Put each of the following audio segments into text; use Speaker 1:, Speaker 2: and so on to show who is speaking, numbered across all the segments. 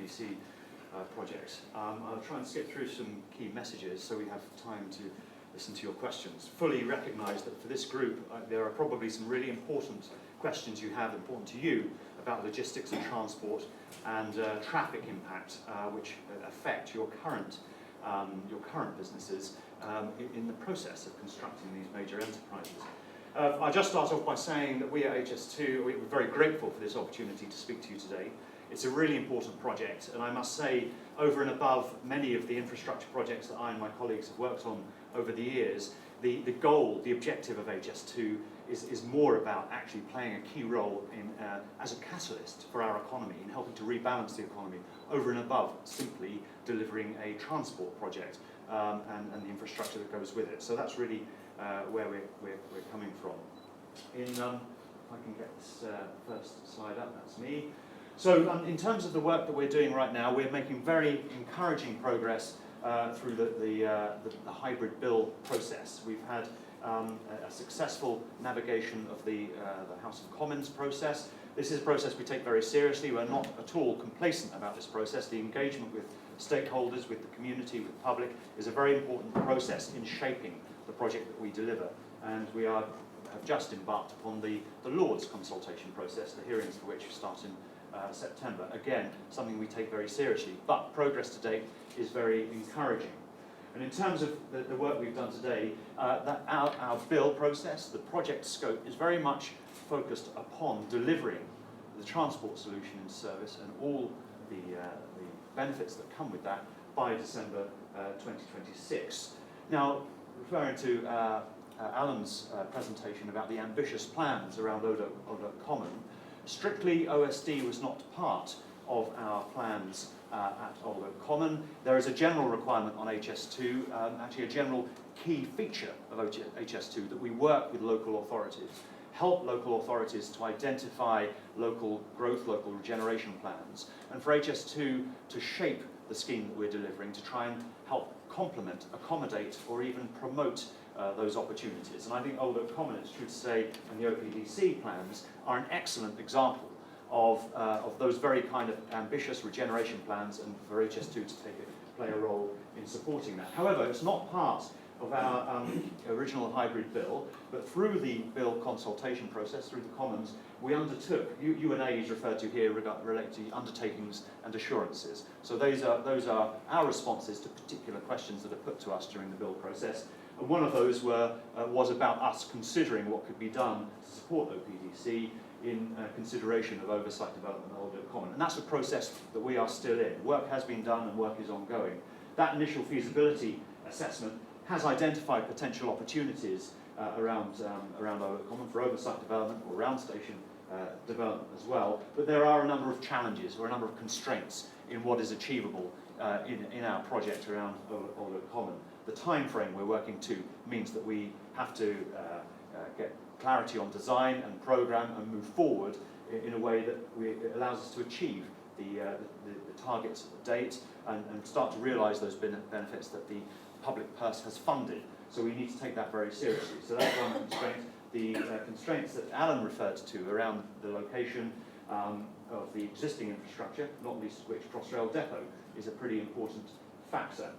Speaker 1: OPDC project. I'll try and skip through some key messages so we have time to listen to your questions. Fully recognise that for this group there are probably some really important questions you have, important to you, about logistics and transport and traffic impact, which affect your current businesses in the process of constructing these major enterprises. I'll just start off by saying that we at HS2, we're very grateful for this opportunity to speak to you today. It's a really important project, and I must say, over and above many of the infrastructure projects that I and my colleagues have worked on over the years, the goal, the objective of HS2 is more about actually playing a key role in, as a catalyst for our economy, in helping to rebalance the economy, over and above simply delivering a transport project and the infrastructure that goes with it. So that's really where we're coming from. If I can get this first slide up, that's me. So in terms of the work that we're doing right now, we're making very encouraging progress through the hybrid bill process. We've had a successful navigation of the House of Commons process. This is a process we take very seriously. We're not at all complacent about this process. The engagement with stakeholders, with the community, with the public is a very important process in shaping the project that we deliver. And we have just embarked upon the Lords consultation process, the hearings for which start in September. Again, something we take very seriously, but progress to date is very encouraging. And in terms of the work we've done today, our bill process, the project scope, is very much focused upon delivering the transport solution in service and all the benefits that come with that by December 2026. Now, referring to Alan's presentation about the ambitious plans around Old Oak Common, strictly OSD was not part of our plans at Old Oak Common. There is a general requirement on HS2, actually a general key feature of HS2, that we work with local authorities, help local authorities to identify local growth, local regeneration plans, and for HS2 to shape the scheme that we're delivering to try and help complement, accommodate, or even promote those opportunities. And I think Old Oak Common, it's true to say, and the OPDC plans are an excellent example of those very kind of ambitious regeneration plans, and for HS2 to play a role in supporting that. However, it's not part of our original hybrid bill, but through the bill consultation process, through the Commons, we undertook, UNA is referred to here, relate to undertakings and assurances. So those are our responses to particular questions that are put to us during the bill process. And one of those was about us considering what could be done to support OPDC in consideration of oversight development of Old Oak Common. And that's a process that we are still in. Work has been done and work is ongoing. That initial feasibility assessment has identified potential opportunities around Old Oak Common for oversight development or round station development as well. But there are a number of challenges or a number of constraints in what is achievable in our project around Old Oak Common. The time frame we're working to means that we have to get clarity on design and program and move forward in a way that allows us to achieve the target date and start to realise those benefits that the public purse has funded. So we need to take that very seriously. So that's one constraint. The constraints that Alan referred to around the location of the existing infrastructure, not least of which Crossrail Depot is a pretty important factor.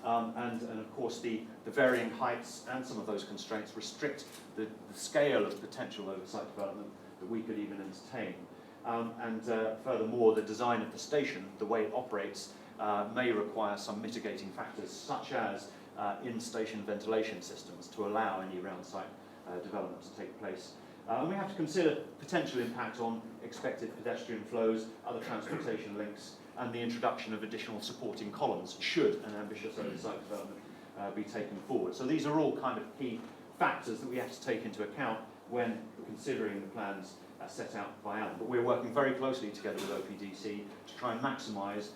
Speaker 1: And of course the varying heights and some of those constraints restrict the scale of potential oversight development that we could even entertain. Furthermore, the design of the station, the way it operates, may require some mitigating factors, such as in-station ventilation systems to allow any round site development to take place. And we have to consider potential impact on expected pedestrian flows, other transportation links, and the introduction of additional supporting columns should an ambitious oversight development be taken forward. So these are all kind of key factors that we have to take into account when considering the plans set out by Alan. But we're working very closely together with OPDC to try and maximise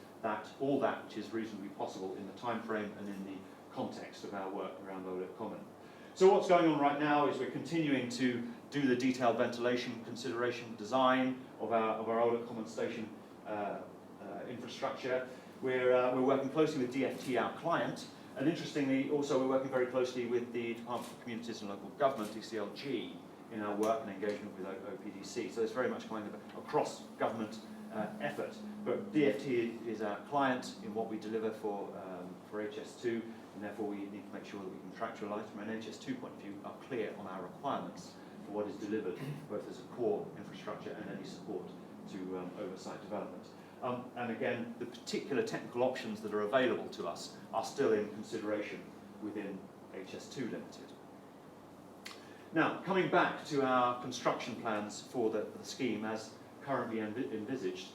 Speaker 1: all that which is reasonably possible in the time frame and in the context of our work around Old Oak Common. So what's going on right now is we're continuing to do the detailed ventilation consideration design of our Old Oak Common station infrastructure. We're working closely with DFT, our client, and interestingly also we're working very closely with the Department for Communities and Local Government, DCLG, in our work and engagement with OPDC. So it's very much going across government effort. But DFT is our client in what we deliver for HS2, and therefore we need to make sure that we contractualise from an HS2 point of view, are clear on our requirements for what is delivered, both as a core infrastructure and any support to oversight development. And again, the particular technical options that are available to us are still in consideration within HS2 Limited. Now, coming back to our construction plans for the scheme as currently envisaged,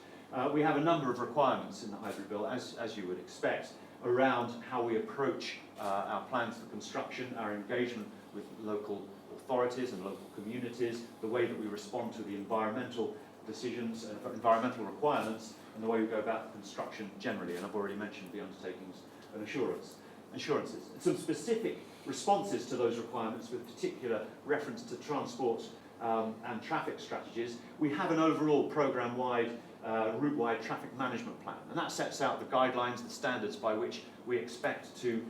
Speaker 1: we have a number of requirements in the hybrid bill, as you would expect, around how we approach our plans for construction, our engagement with local authorities and local communities, the way that we respond to the environmental decisions and environmental requirements, and the way we go about construction generally. And I've already mentioned the undertakings and assurances. Some specific responses to those requirements with particular reference to transport and traffic strategies. We have an overall programme-wide, route-wide traffic management plan, and that sets out the guidelines, the standards by which we expect to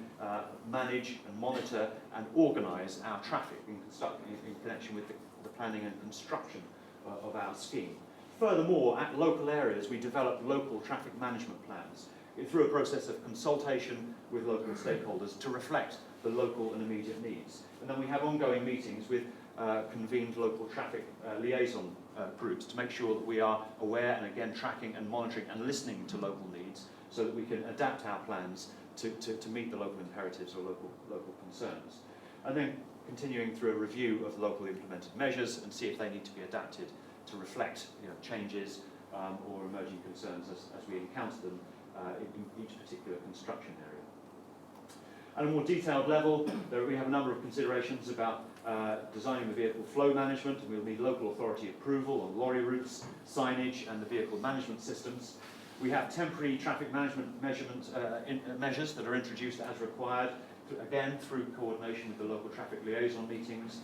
Speaker 1: manage and monitor and organise our traffic in connection with the planning and construction of our scheme. Furthermore, at local areas, we develop local traffic management plans through a process of consultation with local stakeholders to reflect the local and immediate needs. And then we have ongoing meetings with convened local traffic liaison groups to make sure that we are aware and again tracking and monitoring and listening to local needs so that we can adapt our plans to meet the local imperatives or local concerns. And then continuing through a review of the local implemented measures and see if they need to be adapted to reflect changes or emerging concerns as we encounter them in each particular construction area. At a more detailed level, we have a number of considerations about designing the vehicle flow management, and we'll need local authority approval on lorry routes, signage and the vehicle management systems. We have temporary traffic management measures that are introduced as required, again through coordination with the local traffic liaison meetings.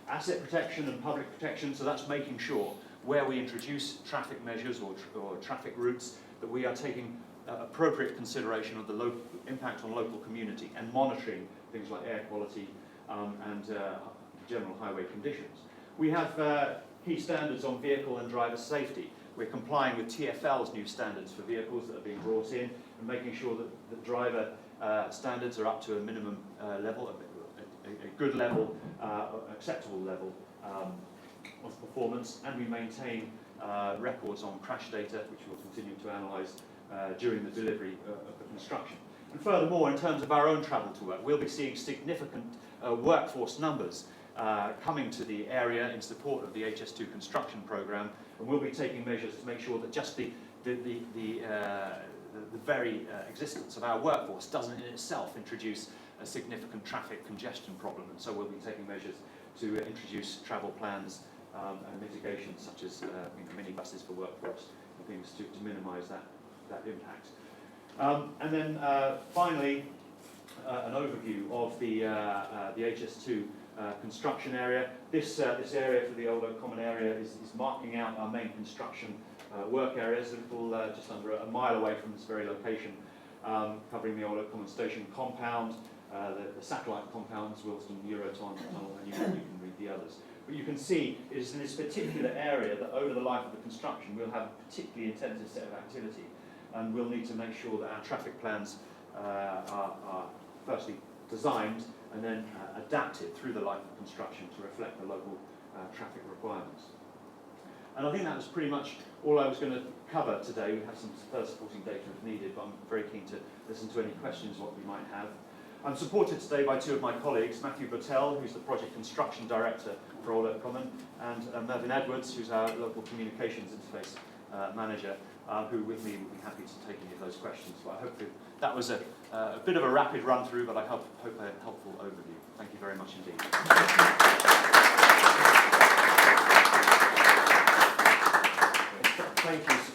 Speaker 1: Asset protection and public protection, so that's making sure where we introduce traffic measures or traffic routes that we are taking appropriate consideration of the local impact on local community and monitoring things like air quality and general highway conditions. We have key standards on vehicle and driver safety. We're complying with TfL's new standards for vehicles that are being brought in and making sure that the driver standards are up to a minimum level, a good level, acceptable level of performance, and we maintain records on crash data, which we'll continue to analyse during the delivery of the construction. And furthermore, in terms of our own travel to work, we'll be seeing significant workforce numbers coming to the area in support of the HS2 construction programme, and we'll be taking measures to make sure that just the very existence of our workforce doesn't in itself introduce a significant traffic congestion problem, and so we'll be taking measures to introduce travel plans and mitigations such as minibuses for workforce and things to minimise that impact. And then finally, an overview of the HS2 construction area. This area for the Old Oak Common area is marking out our main construction work areas, a little just under a mile away from this very location, covering the Old Oak Common Station compound, the satellite compounds, Wilston, Eurotunnel, and you can read the others. But you can see it is in this particular area that over the life of the construction we'll have a particularly intensive set of activity, and we'll need to make sure that our traffic plans are firstly designed and then adapted through the life of construction to reflect the local traffic requirements. And I think that was pretty much all I was going to cover today. We have some further supporting data if needed, but I'm very keen to listen to any questions what we might have. I'm supported today by two of my colleagues, Matthew Bottell, who's the Project Construction Director for Old Oak Common, and Mervyn Edwards, who's our Local Communications Interface Manager, who with me will be happy to take any of those questions. But I hope that was a bit of a rapid run through, but I hope a helpful overview. Thank you very much indeed.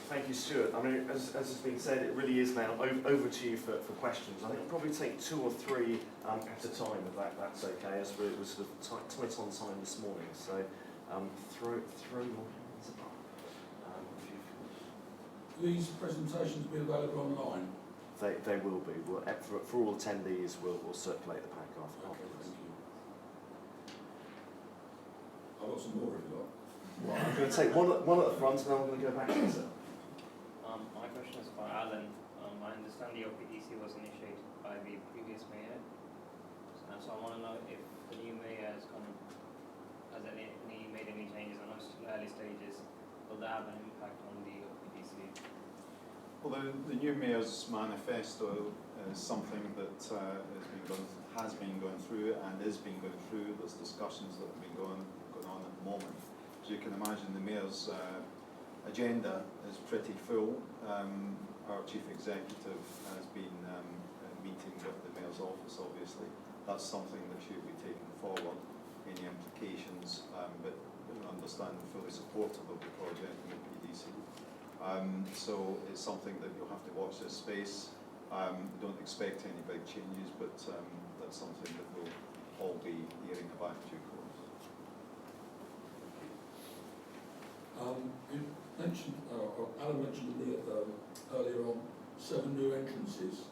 Speaker 2: Thank you, Stuart. I mean, as has been said, it really is now over to you for questions. I think it'll probably take two or three at a time, if that's okay, as it was sort of tight on time this morning. So throw your hands up.
Speaker 3: These presentations will be available online?
Speaker 2: They will be. For all attendees, we'll circulate the pack afterwards.
Speaker 3: Okay, thank you. I've got some more if you like.
Speaker 2: Well, I'm going to take one at the front, and then I'm going to go back to you, sir.
Speaker 4: understand the OPDC was initiated by the previous mayor. So I want to know if the new mayor has made any changes. I know it's still early stages. Will that have an impact on the OPDC?
Speaker 5: Well, the new mayor's manifesto is something that has been going through and is being going through. There's discussions that have been going on at the moment. As you can imagine, the mayor's agenda is pretty full. Our chief executive has been meeting with the mayor's office, obviously. That's something that should be taken forward, any implications, but understand fully supportive of the project in the PDC. So it's something that you'll have to watch this space. Don't expect any big changes, but that's something that we'll all be hearing about in due course.
Speaker 3: You mentioned, or Alan mentioned earlier on, 7 new entrances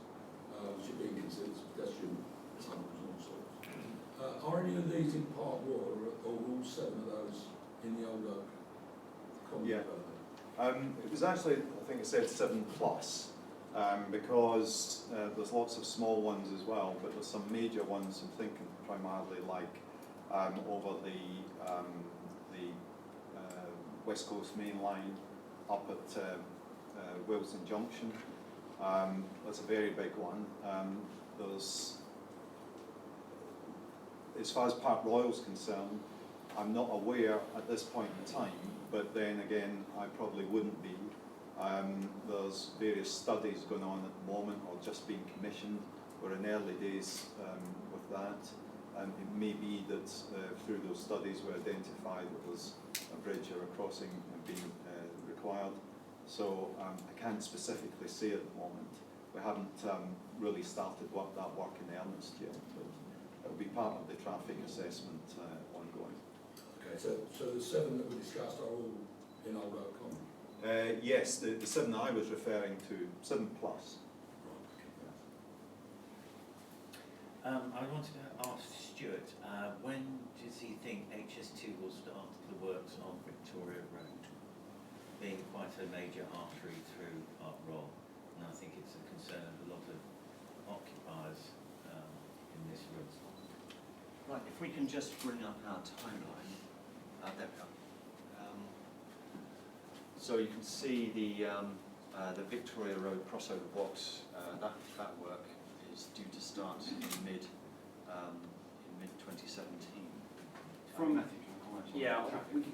Speaker 3: which are being considered as pedestrian tunnels and all sorts. Are any of these in Part Royal, or are all 7 of those in the old Oak Common?
Speaker 5: Yeah. It was actually, I think it said 7 plus, because there's lots of small ones as well, but there's some major ones. I'm thinking primarily like over the West Coast Main Line up at Wilson Junction. That's a very big one. There's, as far as Park Royal's concerned, I'm not aware at this point in time, but then again, I probably wouldn't be. There's various studies going on at the moment, or just being commissioned. We're in early days with that. It may be that through those studies we identify that there's a bridge or a crossing being required. So I can't specifically say at the moment. We haven't really started that work in earnest yet, but it will be part of the traffic assessment ongoing.
Speaker 3: Okay, so the 7 that we discussed are all in Old Oak Common?
Speaker 5: Yes, the 7 I was referring to, 7 plus.
Speaker 6: I wanted to ask Stuart, when does he think HS2 will start the works on Victoria Road, being quite a major artery through Park Royal, and I think it's a concern of a lot of occupiers in this route.
Speaker 1: Right, if we can just bring up our timeline. There we are. So you can see the Victoria Road crossover box. That work is due to start in mid 2017.
Speaker 4: From-
Speaker 1: Matthew, do you want to comment on
Speaker 4: Yeah,
Speaker 1: traffic?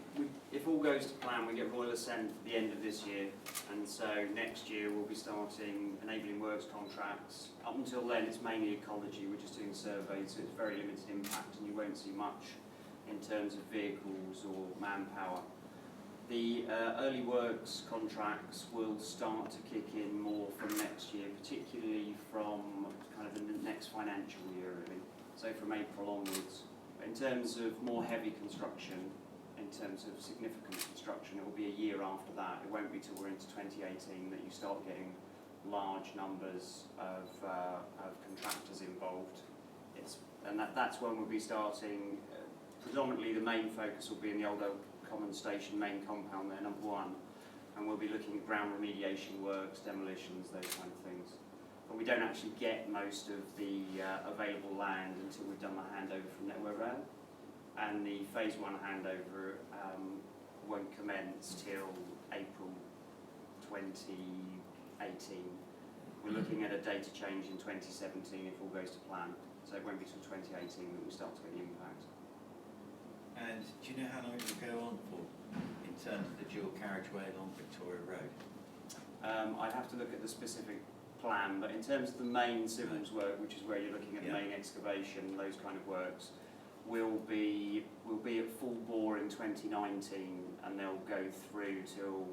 Speaker 4: if all goes to plan, we get Royal Ascent at the end of this year, and so next year we'll be starting enabling works contracts. Up until then, it's mainly ecology. We're just doing surveys, so it's very limited impact, and you won't see much in terms of vehicles or manpower. The early works contracts will start to kick in more from next year, particularly from kind of the next financial year, really. So from April onwards. In terms of more heavy construction, in terms of significant construction, it will be a year after that. It won't be till we're into 2018 that you start getting large numbers of contractors involved. That's when we'll be starting. Predominantly, the main focus will be in the Old Oak Common Station main compound there, number 1, and we'll be looking at ground remediation works, demolitions, those kind of things. But we don't actually get most of the available land until we've done the handover from Network Rail, and the phase 1 handover won't commence till April 2018. We're looking at a data change in 2017 if all goes to plan, so it won't be till 2018 that we start to get the impact.
Speaker 6: And do you know how long it will go on for in terms of the dual carriageway along Victoria Road?
Speaker 4: I'd have to look at the specific plan, but in terms of the main civils work, which is where you're looking at the main excavation, those kind of works, will be at full bore in 2019, and they'll go through till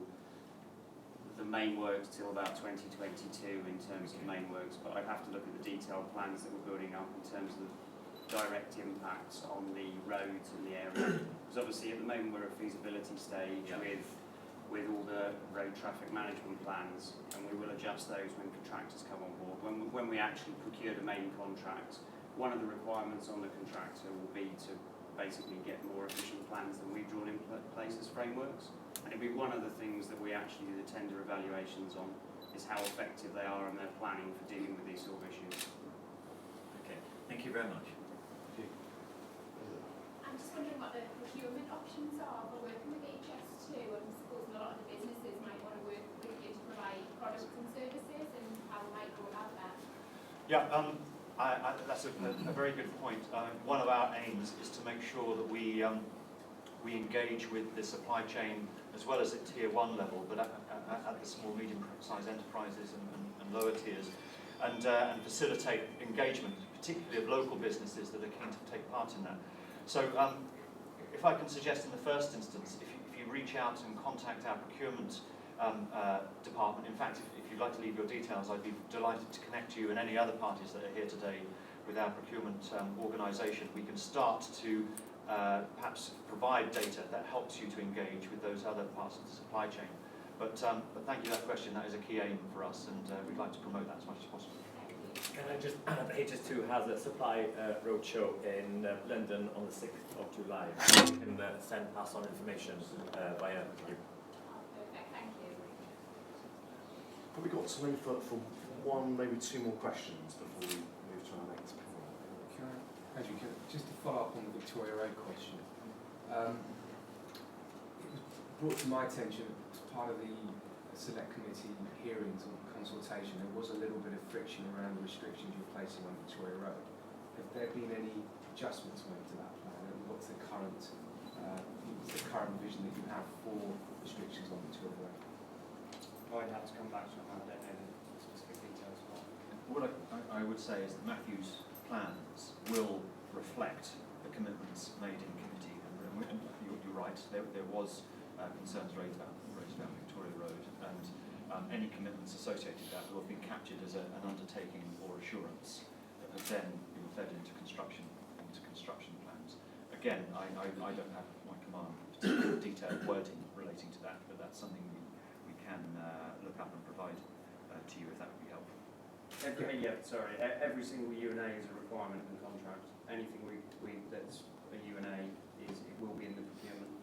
Speaker 4: the main works till about 2022 in terms of main works. But I'd have to look at the detailed plans that we're building up in terms of the direct impacts on the roads in the area. Because obviously at the moment we're at feasibility stage with all the road traffic management plans, and we will adjust those when contractors come on board. When we actually procure the main contract, one of the requirements on the contractor will be to basically get more efficient plans than we've drawn in place as frameworks. And it'll be one of the things that we actually do the tender evaluations on, is how effective they are in their planning for dealing with these sort of issues.
Speaker 6: Okay, thank you very much.
Speaker 7: I'm just wondering what the procurement options are for working with HS2. I'm supposing a lot of the businesses might want to work with you to provide products and services, and how we might go about that.
Speaker 1: Yeah, that's a very good point. One of our aims is to make sure that we engage with the supply chain as well as at tier 1 level, but at the small, medium-sized enterprises and lower tiers, and facilitate engagement, particularly of local businesses that are keen to take part in that. So if I can suggest in the first instance, if you reach out and contact our procurement department, in fact, if you'd like to leave your details, I'd be delighted to connect you and any other parties that are here today with our procurement organisation. We can start to perhaps provide data that helps you to engage with those other parts of the supply chain. But thank you for that question. That is a key aim for us, and we'd like to promote that as much as possible.
Speaker 8: Can I just add, HS2 has a supply roadshow in London on the 6th of July. You can pass on information via you.
Speaker 7: Perfect, thank you.
Speaker 2: Probably got time for one, maybe two more questions before we move to our next panel.
Speaker 9: Just to follow up on the Victoria Road question, it was brought to my attention as part of the select committee hearings or consultation, there was a little bit of friction around the restrictions you're placing on Victoria Road. Have there been any adjustments made to that plan? And what's the current vision that you have for restrictions on Victoria Road?
Speaker 4: I'd have to come back to that. I don't know the specific details.
Speaker 1: What I would say is that Matthew's plans will reflect the commitments made in committee, and you're right, there was concerns raised about Victoria Road, and any commitments associated with that will have been captured as an undertaking or assurance that have then been fed into construction plans. Again, I don't have at my command detailed wording relating to that, but that's something we can look up and provide to you if that would be helpful.
Speaker 4: Every single UNA is a requirement in the contract. Anything that's a UNA it will be in the procurement.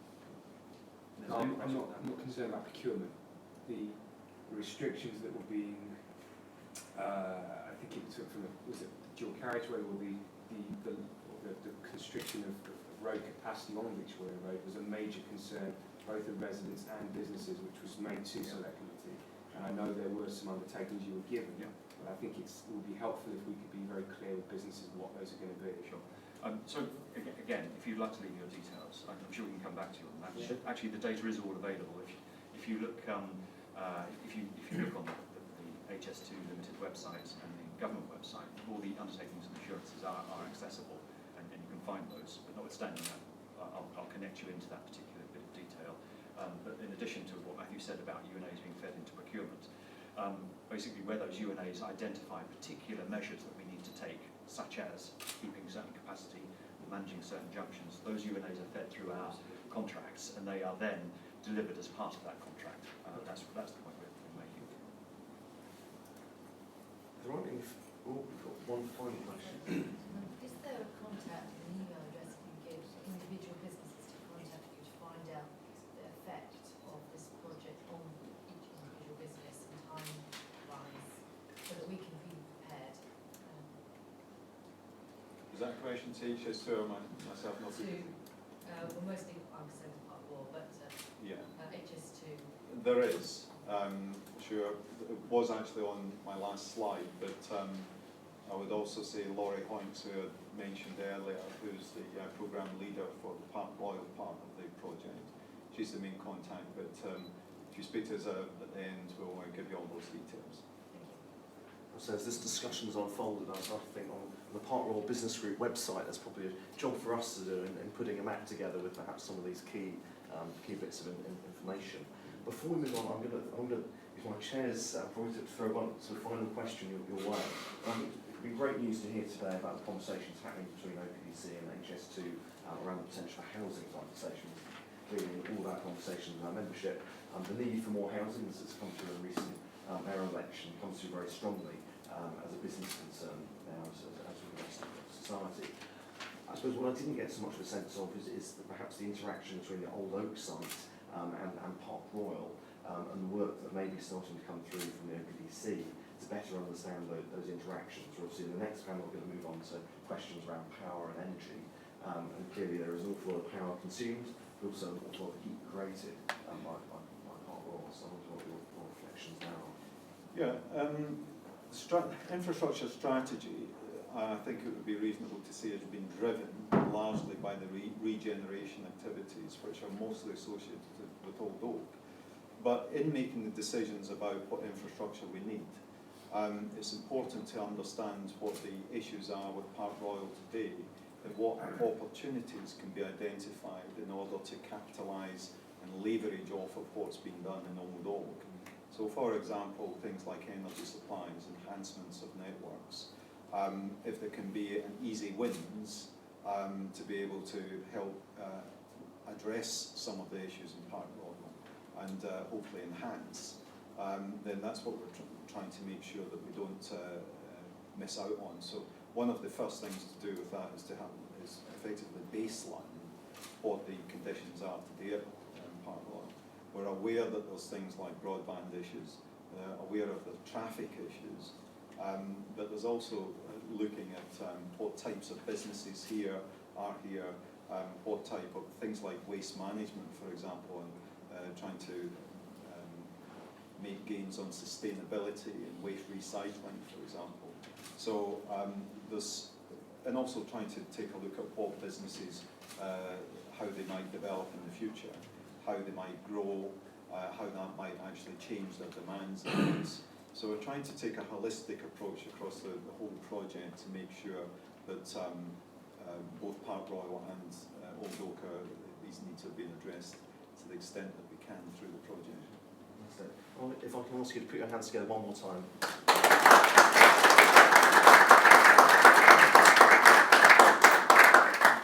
Speaker 9: I'm not concerned about procurement. The restrictions that were being, I think it took from was it the dual carriageway or the constriction of road capacity on Victoria Road was a major concern, both of residents and businesses, which was made to select committee. And I know there were some undertakings you were given, but I think it would be helpful if we could be very clear with businesses what those are going to be.
Speaker 1: Sure. So again, if you'd like to leave your details, I'm sure we can come back to you on that. Yeah. Actually, the data is all available. If you look if you look on the HS2 Limited website and the government website, all the undertakings and assurances are accessible, and you can find those. But notwithstanding that, I'll connect you into that particular bit of detail. But in addition to what Matthew said about UNAs being fed into procurement, basically where those UNAs identify particular measures that we need to take, such as keeping certain capacity or managing certain junctions, those UNAs are fed through our contracts, and they are then delivered as part of that contract. That's the point we're making.
Speaker 2: There aren't any. Oh, we've got one final question.
Speaker 10: Is there a contact, an email address you give individual businesses to contact you to find out the effect of this project on each individual business and time-wise, so that we can be prepared?
Speaker 5: Is that a question to HS2 or myself? Not
Speaker 10: Well, mostly I was saying Park Law, but
Speaker 5: yeah.
Speaker 10: HS2.
Speaker 5: There is. Sure, it was actually on my last slide, but I would also say Laurie Hoynes, who I mentioned earlier, who's the programme leader for the Park Royal part of the project. She's the main contact, but if you speak to us at the end, we'll give you all those details.
Speaker 2: So as this discussion's unfolded, I think on the Park Royal Business Group website, there's probably a job for us to do in putting a map together with perhaps some of these key bits of information. Before we move on, I'm going to use my chair's probably to throw one sort of final question your way. It'd be great news to hear today about the conversations happening between OPDC and HS2 around the potential housing conversations. Clearly, in all of our conversations with our membership, the need for more housing, as it's come through in a recent mayoral election, comes through very strongly as a business concern now as with the rest of society. I suppose what I didn't get so much of a sense of is perhaps the interaction between the Old Oak site and Park Royal. and the work that may be starting to come through from the OPDC to better understand those interactions. We're obviously in the next panel we're going to move on to questions around power and energy, and clearly there is an awful lot of power consumed, but also an awful lot of heat created by hot oil. So I wonder what your reflections now are.
Speaker 5: Yeah, infrastructure strategy, I think it would be reasonable to say, has been driven largely by the regeneration activities, which are mostly associated with Old Oak. But in making the decisions about what infrastructure we need, it's important to understand what the issues are with Park Royal today and what opportunities can be identified in order to capitalise and leverage off of what's been done in Old Oak. So, for example, things like energy supplies, enhancements of networks. If there can be an easy wins to be able to help address some of the issues in Park Royal and hopefully enhance, then that's what we're trying to make sure that we don't miss out on. So one of the first things to do with that is to have is effectively baseline what the conditions are today in Park Royal. We're aware that there's things like broadband issues, aware of the traffic issues, but there's also looking at what types of businesses are here, what type of things like waste management, for example, and trying to make gains on sustainability and waste recycling, for example. So and also trying to take a look at what businesses, how they might develop in the future, how they might grow, how that might actually change their demands and needs. So we're trying to take a holistic approach across the whole project to make sure that both Park Royal and Old Oak, these needs have been addressed to the extent that we can through the project.
Speaker 2: Well, if I can ask you to put your hands together one more time